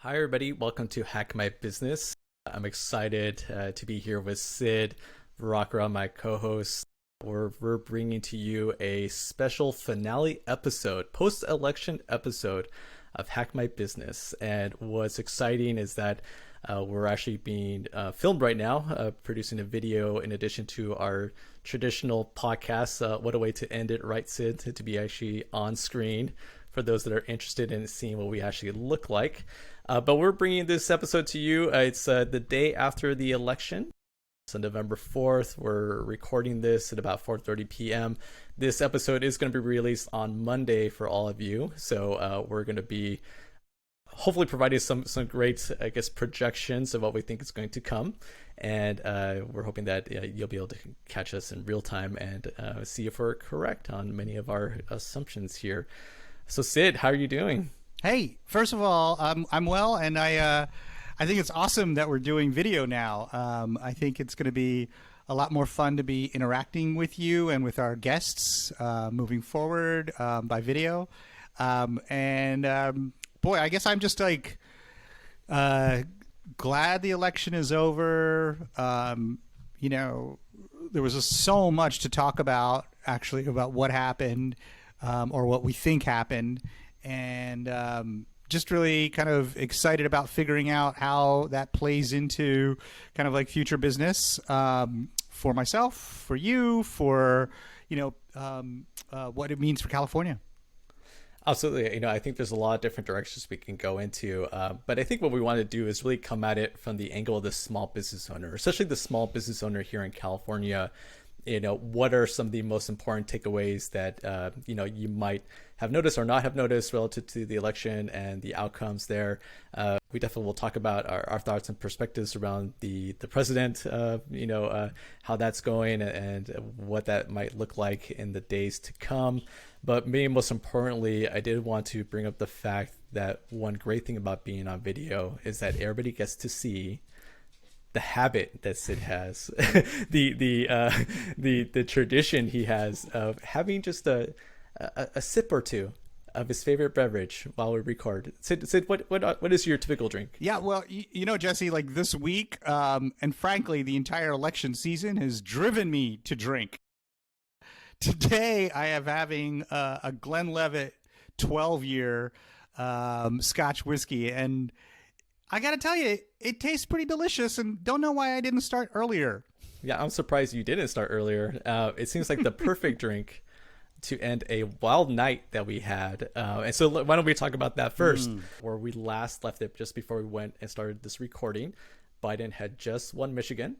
Hi, everybody. Welcome to Hack My Business. I'm excited to be here with Sid, Voorakkara, my co-host. We're bringing to you a special finale episode, post-election episode of Hack My Business. And what's exciting is that we're actually being filmed right now, producing a video in addition to our traditional podcast. What a way to end it, right, Sid? To be actually on screen for those that are interested in seeing what we actually look like. But we're bringing this episode to you. It's the day after the election. So November 4th, we're recording this at about 4:30 p.m. This episode is going to be released on Monday for all of you. So we're going to be hopefully providing some great, I guess, projections of what we think is going to come. And we're hoping that you'll be able to catch us in real time and see if we're correct on many of our assumptions here. So Sid, how are you doing? Hey, first of all, I'm well, and I think it's awesome that we're doing video now. I think it's going to be a lot more fun to be interacting with you and with our guests moving forward by video. Boy, I guess I'm just like glad the election is over. There was just so much to talk about, actually, about what happened or what we think happened. And just really kind of excited about figuring out how that plays into kind of like future business for myself, for you, for, what it means for California. Absolutely. I think there's a lot of different directions we can go into. But I think what we want to do is really come at it from the angle of the small business owner, especially the small business owner here in California. What are some of the most important takeaways that, you might have noticed or not have noticed relative to the election and the outcomes there. We definitely will talk about our thoughts and perspectives around the president, how that's going and what that might look like in the days to come. But maybe most importantly, I did want to bring up the fact that one great thing about being on video is that everybody gets to see the habit that Sid has, the tradition he has of having just a sip or two of his favorite beverage while we record. Sid, what is your typical drink? Yeah, well, Jesse, like this week, and frankly, the entire election season has driven me to drink. Today, I am having a Glenlivet 12-year Scotch whiskey, and I got to tell you, it tastes pretty delicious, and don't know why I didn't start earlier. Yeah, I'm surprised you didn't start earlier. It seems like the perfect drink to end a wild night that we had. And so why don't we talk about that first? Where we last left it just before we went and started this recording. Biden had just won Michigan,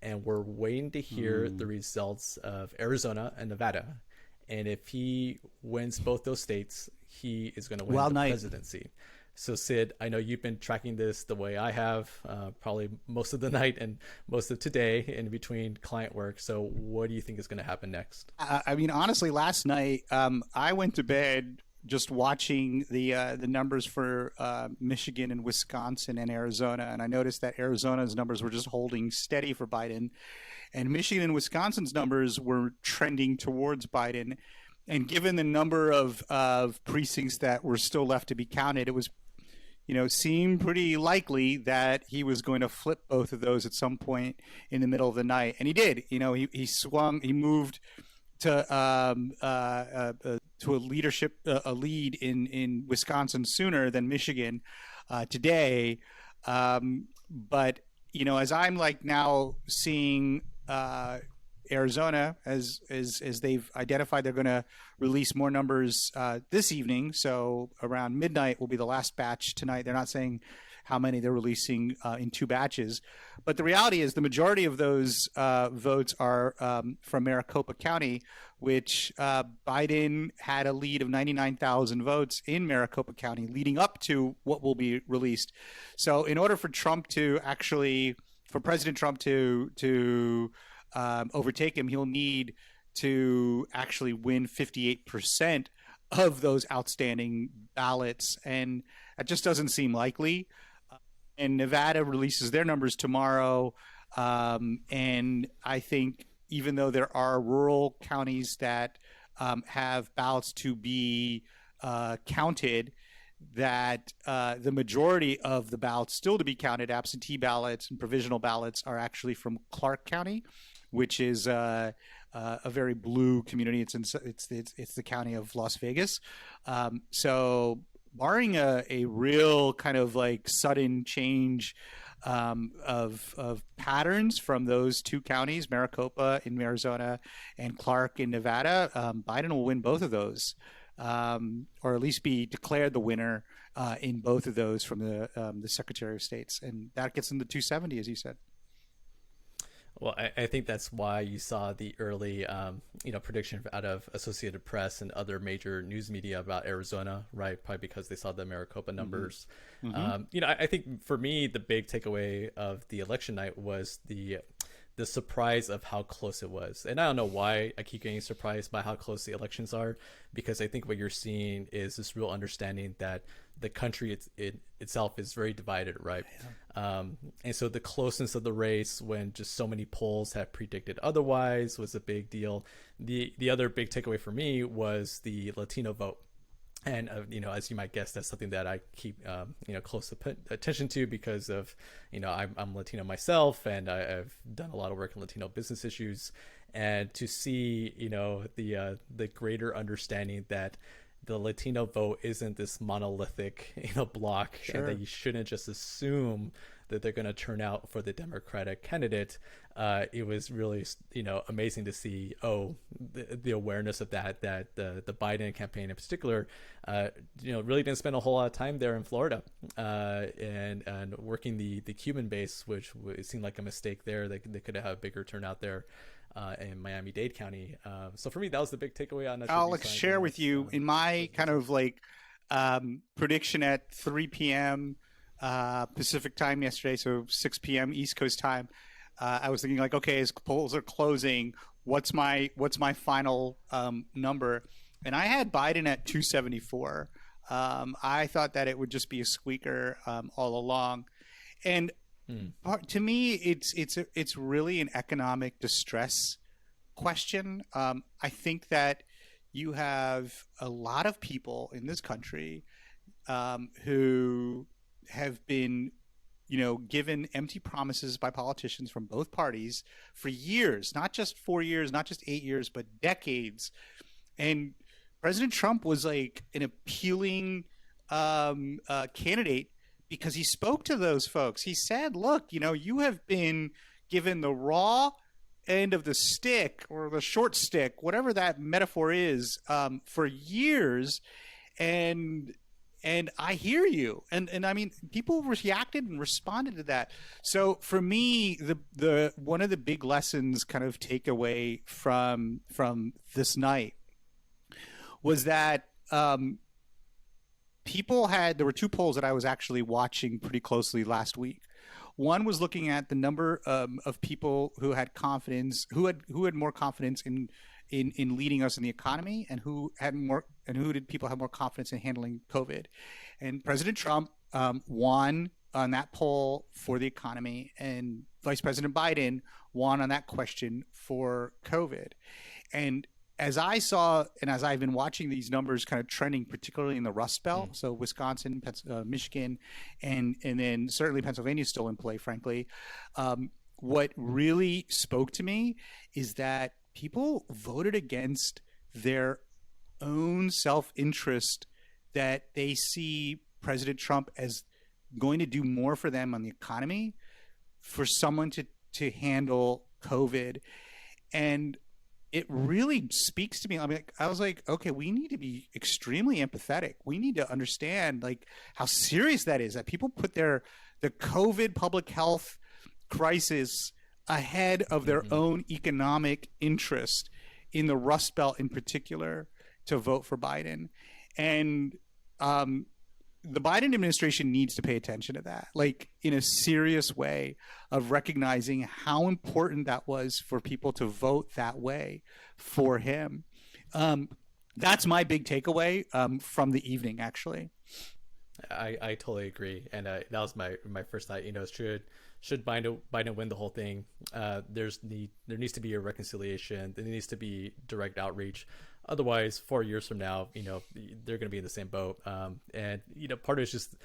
and we're waiting to hear the results of Arizona and Nevada. And if he wins both those states, he is going to win the presidency. So Sid, I know you've been tracking this the way I have, probably most of the night and most of today in between client work. So what do you think is going to happen next? Honestly, last night I went to bed just watching the numbers for Michigan and Wisconsin and Arizona, and I noticed that Arizona's numbers were just holding steady for Biden, and Michigan and Wisconsin's numbers were trending towards Biden. And given the number of precincts that were still left to be counted, it was seemed pretty likely that he was going to flip both of those at some point in the middle of the night, and he did. He moved to a lead in Wisconsin sooner than Michigan today. But as I'm like now seeing Arizona, as they've identified, they're going to release more numbers this evening. So around midnight will be the last batch tonight. They're not saying how many they're releasing in two batches, but the reality is the majority of those votes are from Maricopa County, which Biden had a lead of 99,000 votes in Maricopa County leading up to what will be released. So in order for President Trump to overtake him, he'll need to actually win 58% of those outstanding ballots, and that just doesn't seem likely. And Nevada releases their numbers tomorrow, and I think even though there are rural counties that have ballots to be counted, that the majority of the ballots still to be counted, absentee ballots and provisional ballots, are actually from Clark County, which is a very blue community. It's the county of Las Vegas. So barring a real kind of like sudden change of patterns from those two counties, Maricopa in Arizona and Clark in Nevada, Biden will win both of those, or at least be declared the winner in both of those from the Secretary of States, and that gets in the 270, as you said. Well, I think that's why you saw the early, prediction out of Associated Press and other major news media about Arizona, right? Probably because they saw the Maricopa numbers. Mm-hmm. I think for me, the big takeaway of the election night was the surprise of how close it was. And I don't know why I keep getting surprised by how close the elections are, because I think what you're seeing is this real understanding that the country itself is very divided, right? Yeah. And so the closeness of the race, when just so many polls have predicted otherwise, was a big deal. The other big takeaway for me was the Latino vote. And, as you might guess, that's something that I keep, close attention to because of, I'm Latino myself, and I've done a lot of work in Latino business issues. And to see, the greater understanding that the Latino vote isn't this monolithic, block, sure, and that you shouldn't just assume that they're going to turn out for the Democratic candidate. It was really, amazing to see, the awareness of that the Biden campaign in particular, really didn't spend a whole lot of time there in Florida, and working the Cuban base, which it seemed like a mistake there. They could have a bigger turnout there. In Miami-Dade County. So for me, that was the big takeaway on that. I'll share with you in my kind of like prediction at 3 p.m. Pacific time yesterday, so 6 p.m. East Coast time. I was thinking like, okay, as polls are closing, what's my final number? And I had Biden at 274. I thought that it would just be a squeaker all along, and to me, it's really an economic distress question. I think that you have a lot of people in this country who have been, given empty promises by politicians from both parties for years, not just 4 years, not just 8 years, but decades. And President Trump was like an appealing candidate, because he spoke to those folks. He said, look, you have been given the raw end of the stick, or the short stick, whatever that metaphor is, for years. And I hear you. And I mean, people reacted and responded to that. So for me, the one of the big lessons kind of take away from this night was that, there were two polls that I was actually watching pretty closely last week. One was looking at the number of people who had confidence, who had more confidence in leading us in the economy, and who did people have more confidence in handling COVID. And President Trump won on that poll for the economy, and Vice President Biden won on that question for COVID. And as I saw, and as I've been watching these numbers kind of trending, particularly in the Rust Belt, so Wisconsin, Michigan, and then certainly Pennsylvania is still in play, frankly, what really spoke to me is that people voted against their own self-interest, that they see President Trump as going to do more for them on the economy, for someone to handle COVID. And it really speaks to me. I mean, I was like, okay, we need to be extremely empathetic. We need to understand like how serious that is, that people put the COVID public health crisis ahead of their own economic interest in the Rust Belt in particular to vote for Biden. And the Biden administration needs to pay attention to that, like in a serious way, of recognizing how important that was for people to vote that way for him. That's my big takeaway from the evening, actually. I totally agree. And that was my first thought. Should Biden win the whole thing? There needs to be a reconciliation. There needs to be direct outreach. Otherwise, 4 years from now, they're going to be in the same boat. And part of it's just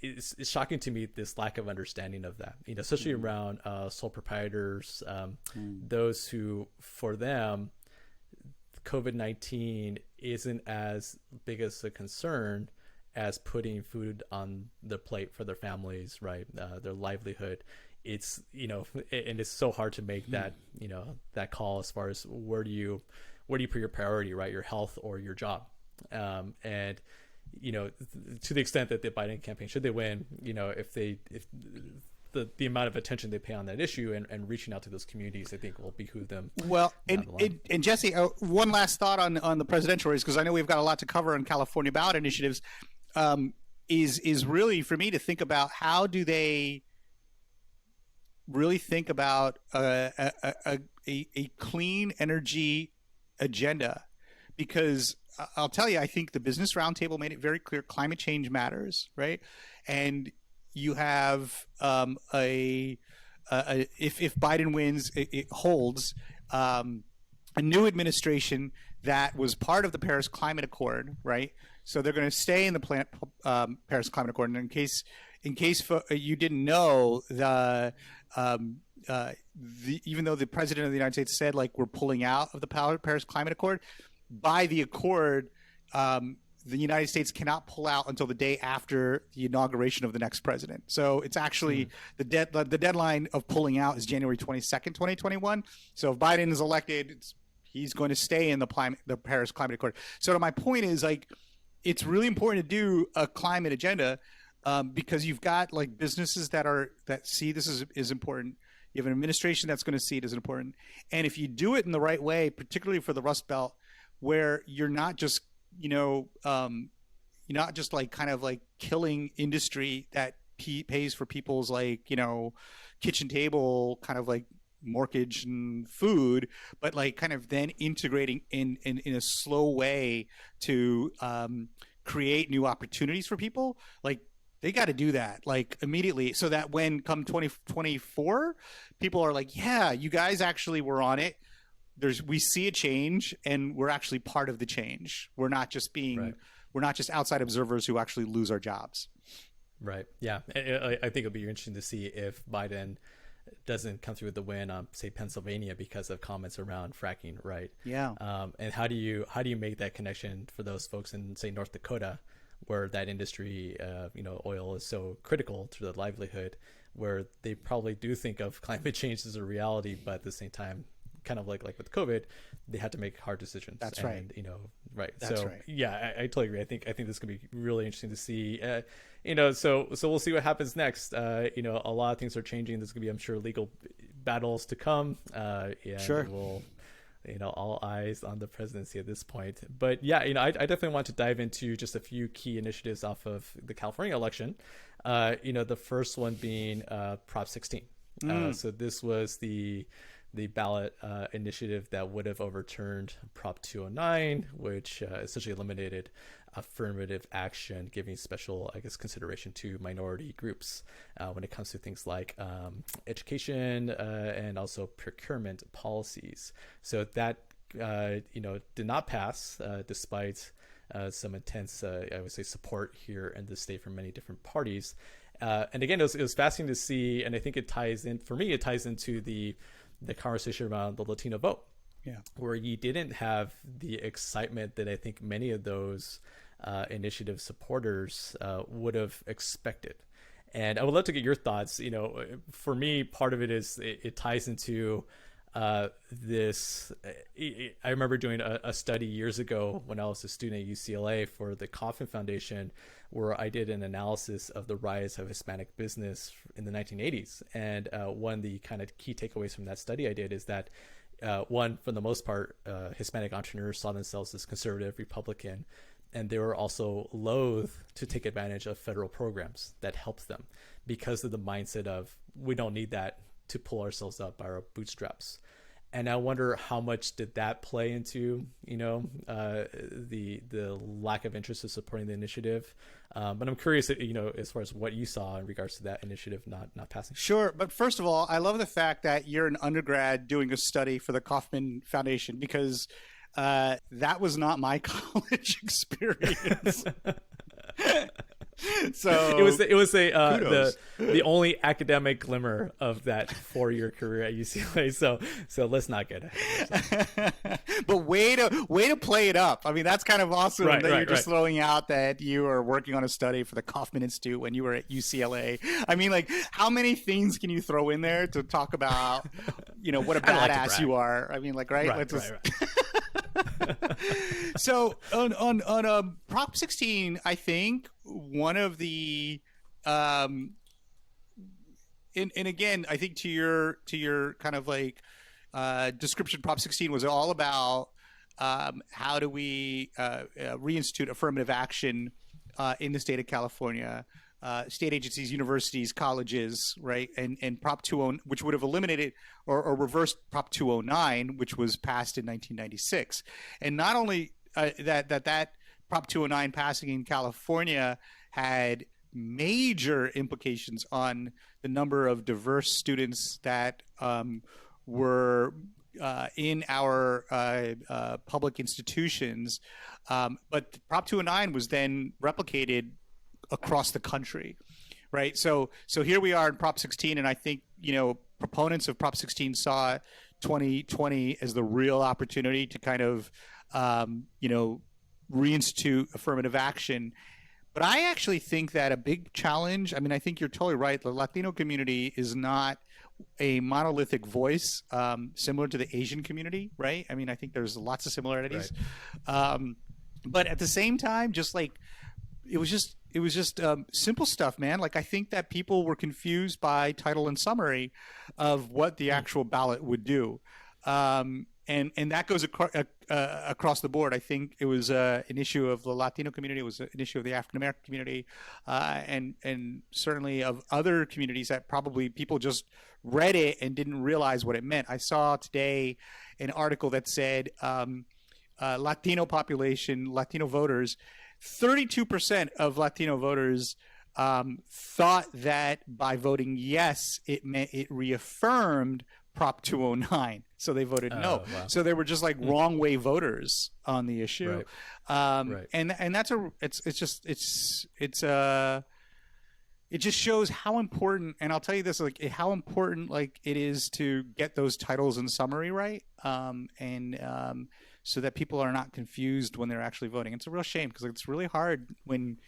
it's shocking to me, this lack of understanding of that. Especially around sole proprietors, those who, for them, COVID-19 isn't as big as a concern as putting food on their plate for their families, right? Their livelihood. It's, and it's so hard to make that, that call as far as where do you put your priority, right? Your health or your job. And, to the extent that the Biden campaign, should they win, if the amount of attention they pay on that issue and reaching out to those communities, I think will behoove them. Well, and Jesse, one last thought on the presidential race, because I know we've got a lot to cover on California ballot initiatives, is really for me to think about how do they really think about a clean energy agenda, because I'll tell you, I think the Business Roundtable made it very clear climate change matters, right? And you have if Biden wins, it holds a new administration that was part of the Paris Climate Accord, right? So they're going to stay in the Paris Climate Accord. And in case you didn't know, even though the president of the United States said like we're pulling out of the Paris Climate Accord, by the accord, the United States cannot pull out until the day after the inauguration of the next president. So it's actually the deadline of pulling out is January 22nd, 2021. So if Biden is elected, he's going to stay in the Paris Climate Accord. So my point is, like, it's really important to do a climate agenda because you've got like businesses that see this is important. You have an administration that's going to see it as important. And if you do it in the right way, particularly for the Rust Belt, where you're not just you're not just like kind of like killing industry that pays for people's like kitchen table kind of like mortgage and food, but like kind of then integrating in a slow way to create new opportunities for people. Like they got to do that like immediately, so that when come 2024, people are like, yeah, you guys actually were on it. We see a change and we're actually part of the change. We're not just we're not just outside observers who actually lose our jobs. Right. Yeah. I think it'll be interesting to see if Biden doesn't come through with the win on, say, Pennsylvania because of comments around fracking. Right. Yeah. And how do you make that connection for those folks in, say, North Dakota, where that industry, oil is so critical to their livelihood, where they probably do think of climate change as a reality, but at the same time, kind of like with COVID, they had to make hard decisions. That's right. Right. That's so right. Yeah, I totally agree. I think this could be really interesting to see. So we'll see what happens next. A lot of things are changing. There's gonna be, I'm sure, legal battles to come. Sure. We'll, all eyes on the presidency at this point. But yeah, I definitely want to dive into just a few key initiatives off of the California election. The first one being Prop 16. So this was the ballot initiative that would have overturned Prop 209, which essentially eliminated affirmative action, giving special, consideration to minority groups when it comes to things like education and also procurement policies. So that, did not pass despite some intense, I would say, support here in the state from many different parties. And again, it was fascinating to see, and I think it ties into the conversation around the Latino vote, where you didn't have the excitement that I think many of those initiative supporters would have expected. And I would love to get your thoughts. For me, part of it is it ties into this. I remember doing a study years ago when I was a student at UCLA for the Kauffman Foundation, where I did an analysis of the rise of Hispanic business in the 1980s. And one of the kind of key takeaways from that study I did is that one, for the most part, Hispanic entrepreneurs saw themselves as conservative, Republican, and they were also loath to take advantage of federal programs that helped them because of the mindset of, we don't need that to pull ourselves up by our bootstraps. And I wonder how much did that play into, the lack of interest in supporting the initiative. But I'm curious, as far as what you saw in regards to that initiative not passing. Sure. But first of all, I love the fact that you're an undergrad doing a study for the Kauffman Foundation, because That was not my college experience. So the only academic glimmer of that 4-year career at UCLA. So let's not get ahead. But way to play it up. I mean, that's kind of awesome that you're just throwing out that you are working on a study for the Kauffman Institute when you were at UCLA. I mean, like, how many things can you throw in there to talk about, what a badass you are? I mean, like, right. So on Prop 16, I think one of the and again, I think to your kind of like description, Prop 16 was all about how do we reinstitute affirmative action in the state of California, state agencies, universities, colleges, right? And Prop 20, which would have eliminated or reversed Prop 209, which was passed in 1996. And not only that Prop 209 passing in California had major implications on the number of diverse students that were in our public institutions, but Prop 209 was then replicated across the country, right? So here we are in Prop 16, and I think proponents of Prop 16 saw 2020 as the real opportunity to kind of reinstitute affirmative action. But I actually think that a big challenge, I mean, I think you're totally right. The Latino community is not a monolithic voice, similar to the Asian community, right? I mean, I think there's lots of similarities. Right. But at the same time, just like, it was just simple stuff, man. Like, I think that people were confused by title and summary of what the actual ballot would do. And that goes across the board. I think it was an issue of the Latino community. It was an issue of the African American community, and certainly of other communities that probably people just read it and didn't realize what it meant. I saw today an article that said Latino population, Latino voters, 32% of Latino voters thought that by voting yes, it meant it reaffirmed Prop 209, so they voted no. Wow. So they were just like wrong way voters on the issue, right. And that's it just shows how important. And I'll tell you this, like, how important like it is to get those titles and summary right, so that people are not confused when they're actually voting. It's a real shame because it's really hard when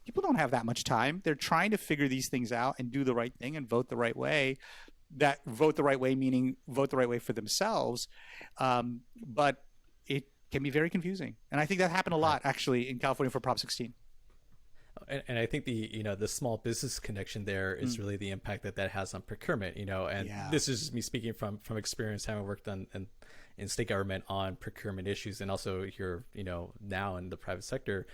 people don't have that much time. They're trying to figure these things out and do the right thing and vote the right way. That vote the right way, meaning vote the right way for themselves. But it can be very confusing. And I think that happened a lot, actually, in California for Prop 16. And I think the small business connection there is really the impact that has on procurement, and this is just me speaking from experience, having worked in state government on procurement issues, and also here, now in the private sector.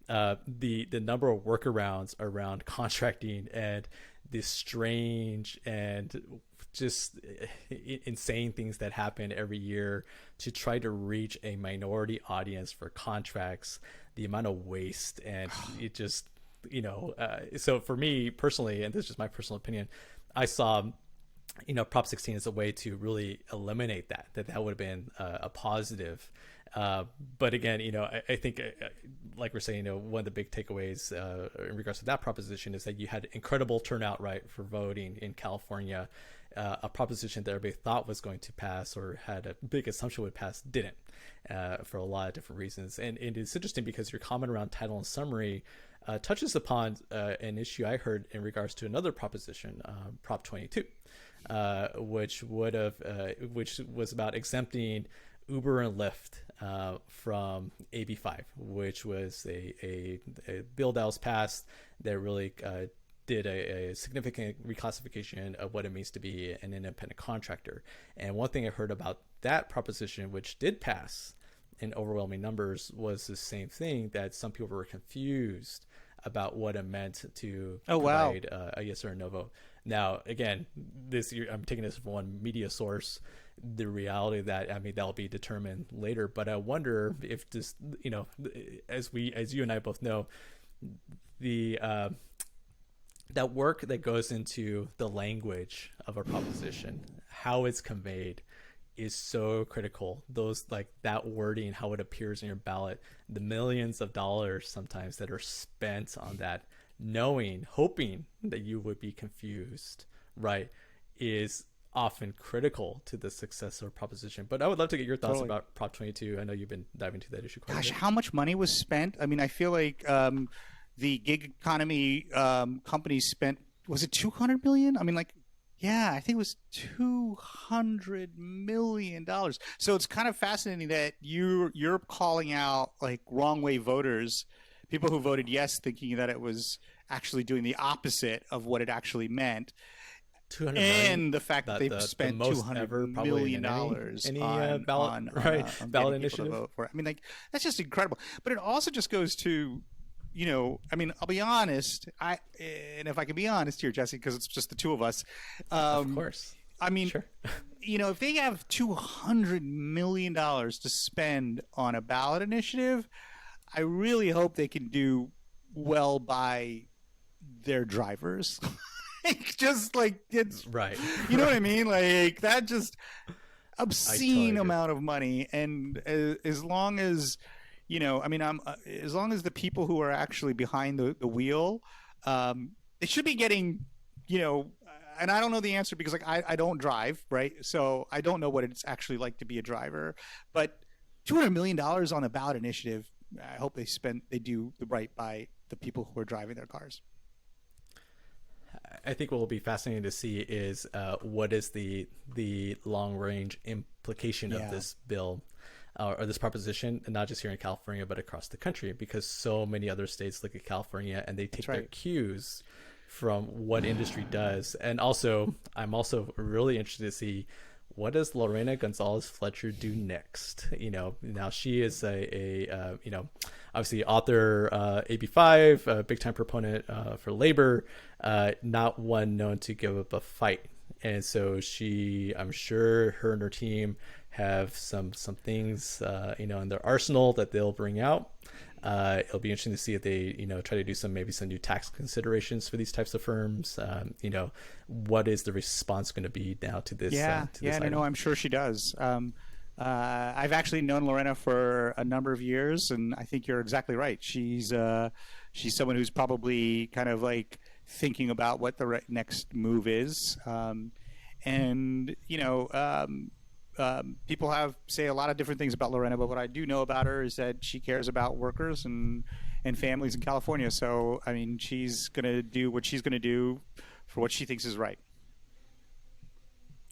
The number of workarounds around contracting and the strange and just insane things that happen every year to try to reach a minority audience for contracts, the amount of waste, and it just, so for me personally, and this is just my personal opinion, I saw, Prop 16 as a way to really eliminate that would have been a positive. But again, I think, like we're saying, one of the big takeaways in regards to that proposition is that you had incredible turnout, right, for voting in California. A proposition that everybody thought was going to pass or had a big assumption would pass didn't, for a lot of different reasons. And it's interesting because your comment around title and summary touches upon an issue I heard in regards to another proposition, Prop 22, which was about exempting Uber and Lyft from AB5, which was a bill that was passed that really did a significant reclassification of what it means to be an independent contractor. And one thing I heard about that proposition, which did pass in overwhelming numbers, was the same thing, that some people were confused about what it meant to provide a yes or a no vote. Now, again, I'm taking this from one media source. The reality that, I mean, that'll be determined later, but I wonder if this, as you and I both know, that work that goes into the language of a proposition, how it's conveyed, is so critical. Those like that wording, how it appears in your ballot, the millions of dollars sometimes that are spent on that, knowing, hoping that you would be confused, right, is often critical to the success of proposition. But I would love to get your thoughts Totally. about Prop 22. I know you've been diving into that issue quite a Gosh, bit. how much money was spent? I mean, I feel like the gig economy companies spent, was it 200 million? I mean, like, yeah, I think it was $200 million. So it's kind of fascinating that you're calling out like wrong way voters, people who voted yes, thinking that it was actually doing the opposite of what it actually meant, 200 million, and the fact that that they've the spent two most hundred ever probably million in any dollars ballot, right, on ballot getting people to initiative. vote for it. I mean, like that's just incredible. But it also just goes to, I mean, I'll be honest. And if I can be honest here, Jesse, because it's just the two of us. Of course. I mean, Sure. if they have $200 million to spend on a ballot initiative, I really hope they can do well by their drivers. Just like it's Right. you know what I mean? Like that just obscene agree. amount of money. And as long as, I mean, as long as the people who are actually behind the wheel, they should be getting, and I don't know the answer because like I don't drive, right? So I don't know what it's actually like to be a driver. But $200 million on a ballot initiative, I hope they do the right by the people who are driving their cars. I think what will be fascinating to see is what is the long range implication of Yeah. this bill or this proposition, and not just here in California but across the country, because so many other states look at California and they take their right. cues from what industry does. And also, I'm also really interested to see what does Lorena Gonzalez Fletcher do next. Now she is a obviously author, AB5, a big time proponent for labor, not one known to give up a fight. And so I'm sure her and her team have some things in their arsenal that they'll bring out. It'll be interesting to see if they try to do maybe some new tax considerations for these types of firms. What is the response going to be now to this? Yeah, To this item? no, I'm sure she does. I've actually known Lorena for a number of years, and I think you're exactly right. She's someone who's probably kind of like thinking about what the next move is. And people say a lot of different things about Lorena, but what I do know about her is that she cares about workers and families in California. So I mean, she's going to do what she's going to do for what she thinks is right.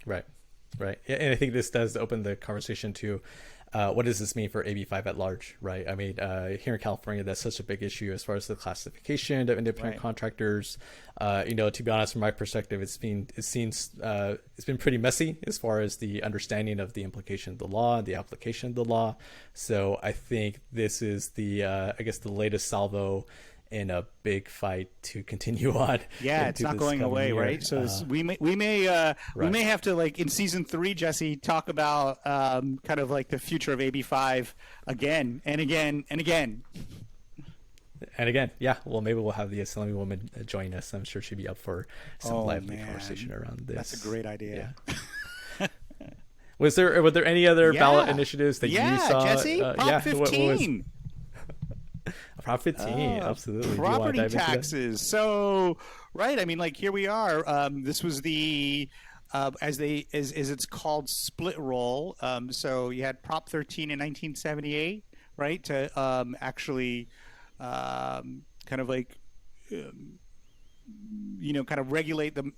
Right. And I think this does open the conversation to what does this mean for AB5 at large, right? I mean, here in California, that's such a big issue as far as the classification of independent Right. contractors. To be honest, from my perspective, it's been pretty messy as far as the understanding of the implication of the law and the application of the law. So I think this is the latest salvo in a big fight to continue on. Yeah, it's not going away, year. right? So we may have to, like in season 3, Jesse, talk about kind of like the future of AB5 again and again and again. And again, yeah, well, maybe we'll have the Islamic woman join us. I'm sure she'd be up for some lively conversation around this. That's a great idea. Yeah. Were there any other ballot initiatives that you saw? Jesse, Prop 15. Prop 15, absolutely. Property taxes. So, right, I mean, like here we are. This was the as it's called, split roll. So you had Prop 13 in 1978, right, to actually kind of like kind of regulate the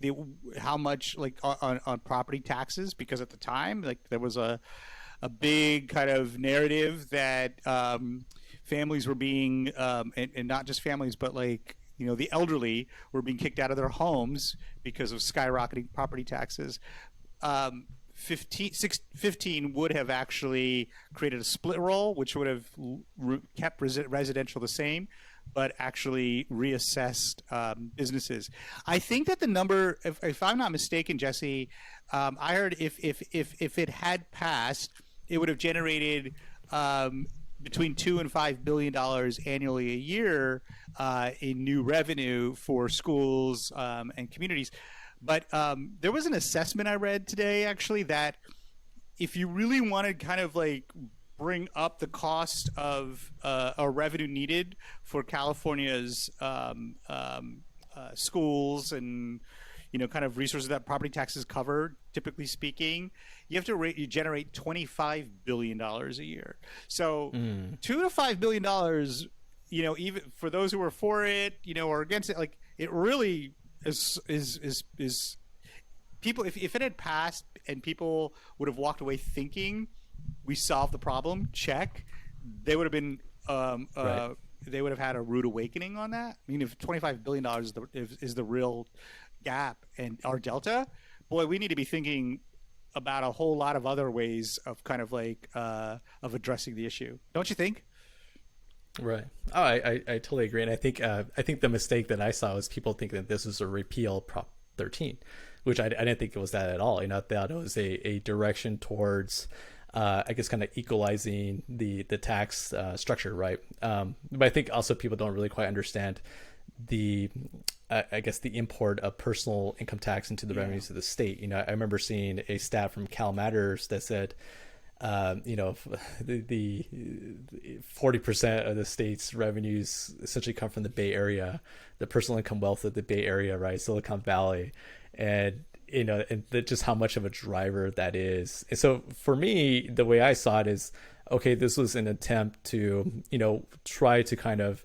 how much like on property taxes, because at the time like there was a big kind of narrative that families were being and not just families but like the elderly were being kicked out of their homes because of skyrocketing property taxes. 15 would have actually created a split roll, which would have kept residential the same, but actually reassessed businesses. I think that the number, if I'm not mistaken, Jesse, I heard if it had passed, it would have generated between $2 and $5 billion annually a year in new revenue for schools and communities. But there was an assessment I read today, actually, that if you really want to kind of like bring up the cost of a revenue needed for California's schools and kind of resources that property taxes cover, typically speaking, you have to you generate $25 billion a year. So $2 to $5 billion, even for those who are for it, or against it, like it really is people. If it had passed and people would have walked away thinking we solved the problem, check, they would have been Right. they would have had a rude awakening on that. I mean, if $25 billion is the real gap and our delta, boy, we need to be thinking about a whole lot of other ways of kind of like of addressing the issue, don't you think? Right. Oh, I totally agree, and I think the mistake that I saw was people thinking that this was a repeal Prop 13, which I didn't think it was that at all. I thought it was a direction towards, I guess, kind of equalizing the tax structure, right? But I think also people don't really quite understand the I guess the import of personal income tax into the revenues of the state. I remember seeing a stat from Cal Matters that said, the 40% of the state's revenues essentially come from the Bay Area, the personal income wealth of the Bay Area, right? Silicon Valley, and just how much of a driver that is. And so for me, the way I saw it is, okay, this was an attempt to, try to kind of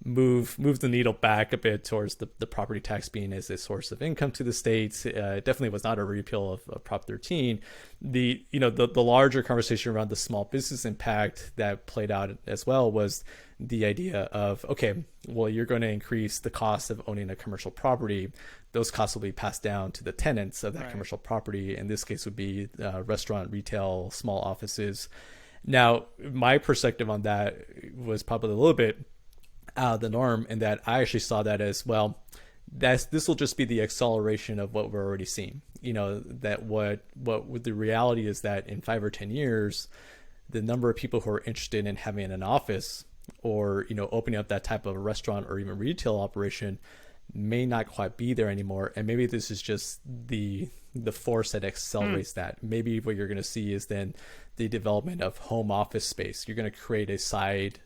move the needle back a bit towards the property tax being as a source of income to the states. It definitely was not a repeal of Prop 13. The larger conversation around the small business impact that played out as well was the idea of, okay, well, you're going to increase the cost of owning a commercial property. Those costs will be passed down to the tenants of that Right. commercial property. In this case would be restaurant, retail, small offices. Now, my perspective on that was probably a little bit out of the norm, in that I actually saw that as, well, this will just be the acceleration of what we're already seeing. That what the reality is that in 5 or 10 years, the number of people who are interested in having an office or opening up that type of a restaurant or even retail operation may not quite be there anymore. And maybe this is just the force that accelerates that. Maybe what you're going to see is then the development of home office space. You're going to create a side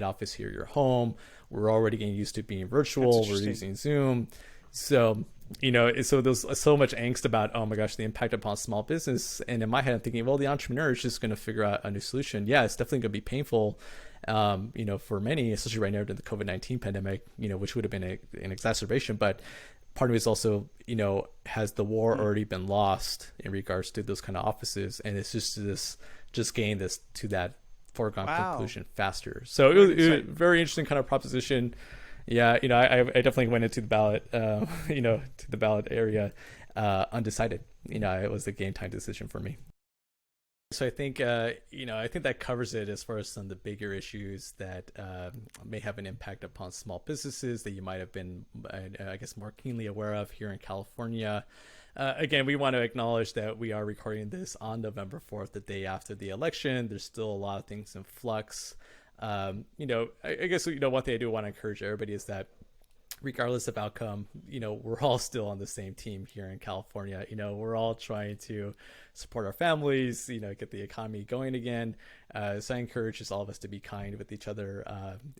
office here at your home. We're already getting used to being virtual. We're using Zoom. So, so there's so much angst about, oh my gosh, the impact upon small business. And in my head, I'm thinking, well, the entrepreneur is just going to figure out a new solution. Yeah, it's definitely going to be painful, for many, especially right now during the COVID-19 pandemic, which would have been an exacerbation. But part of it is also, has the war already been lost in regards to those kind of offices? And it's just getting this to that foregone conclusion faster. So it was a very interesting kind of proposition. Yeah, I definitely went into the ballot, to the ballot area, undecided. It was a game time decision for me. So I think, I think that covers it as far as some of the bigger issues that may have an impact upon small businesses that you might have been, I guess, more keenly aware of here in California. Again, we want to acknowledge that we are recording this on November 4th, the day after the election. There's still a lot of things in flux. I guess, one thing I do want to encourage everybody is that regardless of outcome, we're all still on the same team here in California. We're all trying to support our families, get the economy going again. So I encourage just all of us to be kind with each other,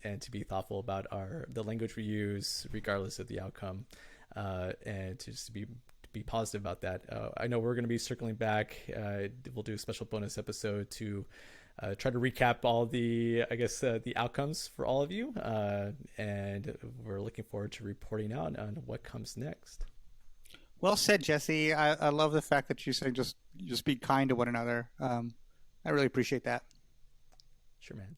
and to be thoughtful about the language we use, regardless of the outcome, and to just be positive about that. I know we're going to be circling back. We'll do a special bonus episode to try to recap all the, I guess, the outcomes for all of you. And we're looking forward to reporting out on what comes next. Well said, Jesse. I love the fact that you said just be kind to one another. I really appreciate that. Sure, man.